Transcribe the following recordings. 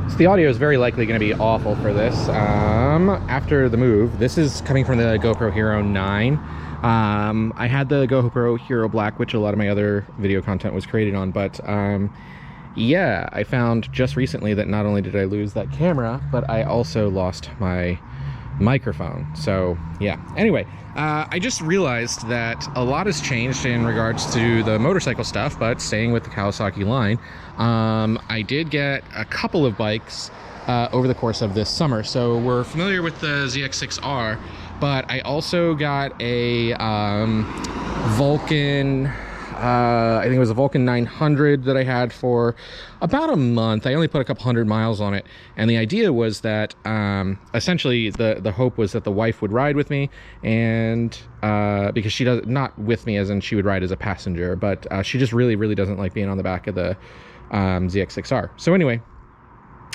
So the audio is very likely going to be awful for this. After the move, this is coming from the GoPro Hero 9. I had the GoPro Hero Black, which a lot of my other video content was created on, but yeah, I found just recently that not only did I lose that camera, but I also lost my microphone. So yeah, anyway, I just realized that a lot has changed in regards to the motorcycle stuff, but staying with the Kawasaki line, I did get a couple of bikes over the course of this summer. So we're familiar with the ZX6R, but I also got a Vulcan, I think it was a Vulcan 900 that I had for about a month. I only put a couple hundred miles on it, and the idea was that essentially the hope was that the wife would ride with me, and because she does not with me as in she would ride as a passenger, but she just really doesn't like being on the back of the ZX6R. So anyway,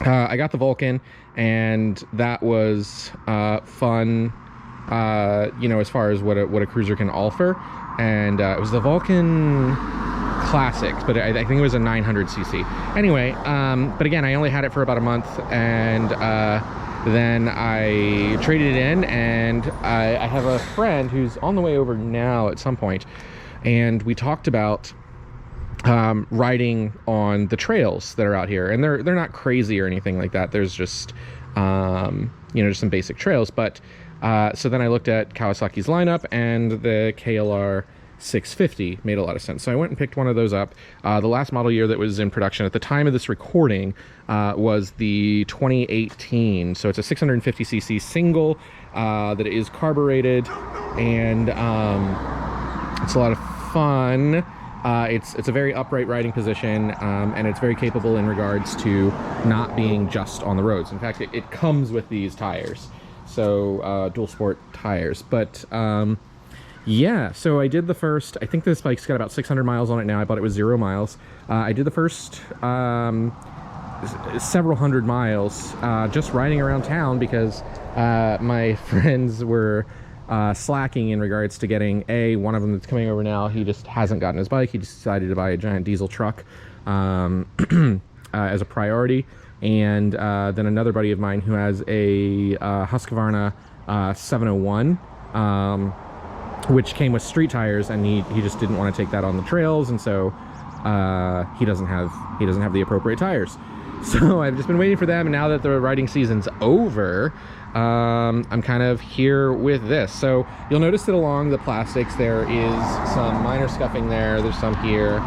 I got the Vulcan, and that was fun, you know, as far as what a cruiser can offer. And it was the Vulcan Classic, but I think it was a 900cc. Anyway, but again, I only had it for about a month, and then I traded it in, and I have a friend who's on the way over now at some point, and we talked about riding on the trails that are out here, and they're not crazy or anything like that. There's just you know, just some basic trails, but so then I looked at Kawasaki's lineup, and the KLR 650 made a lot of sense. So I went and picked one of those up. The last model year that was in production at the time of this recording was the 2018. So it's a 650cc single that is carbureted, and it's a lot of fun. It's a very upright riding position, and it's very capable in regards to not being just on the roads. In fact, it comes with these tires. So dual sport tires. But yeah, so I did the first, I think this bike's got about 600 miles on it now. I bought it with 0 miles. I did the first several hundred miles just riding around town, because my friends were slacking in regards to getting one of them that's coming over now. He just hasn't gotten his bike. He decided to buy a giant diesel truck as a priority. And then another buddy of mine who has a Husqvarna 701, which came with street tires, and he just didn't want to take that on the trails, and so he doesn't have the appropriate tires. So I've just been waiting for them, and now that the riding season's over, I'm kind of here with this. So you'll notice that along the plastics there is some minor scuffing there. There's some here,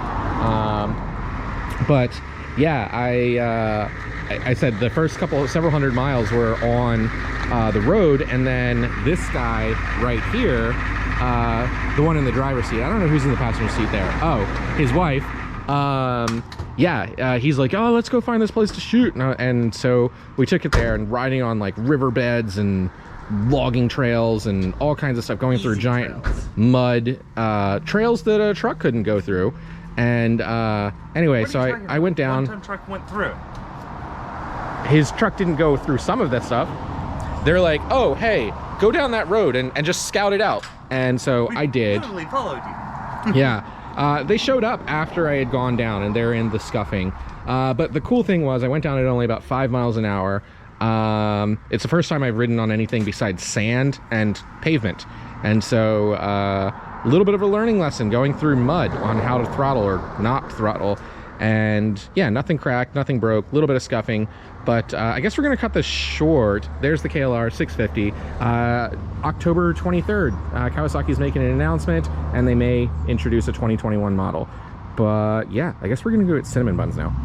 but yeah, I said the first several hundred miles were on the road, and then this guy right here, the one in the driver's seat, I don't know who's in the passenger seat there. Oh, his wife. Yeah, he's like, oh, let's go find this place to shoot. And so we took it there, and riding on like riverbeds and logging trails and all kinds of stuff, going through giant mud trails that a truck couldn't go through. And anyway, so I went down. One-ton truck went through. His truck didn't go through some of that stuff. They're like, oh, hey, go down that road and just scout it out. And so I did. Literally followed you. Yeah. They showed up after I had gone down, and they're in the scuffing. But the cool thing was I went down at only about 5 miles an hour. It's the first time I've ridden on anything besides sand and pavement. And so a little bit of a learning lesson going through mud on how to throttle or not throttle. And yeah, nothing cracked, nothing broke, a little bit of scuffing. But I guess we're going to cut this short. There's the KLR 650. October 23rd, Kawasaki's making an announcement, and they may introduce a 2021 model. But yeah, I guess we're going to go at cinnamon buns now.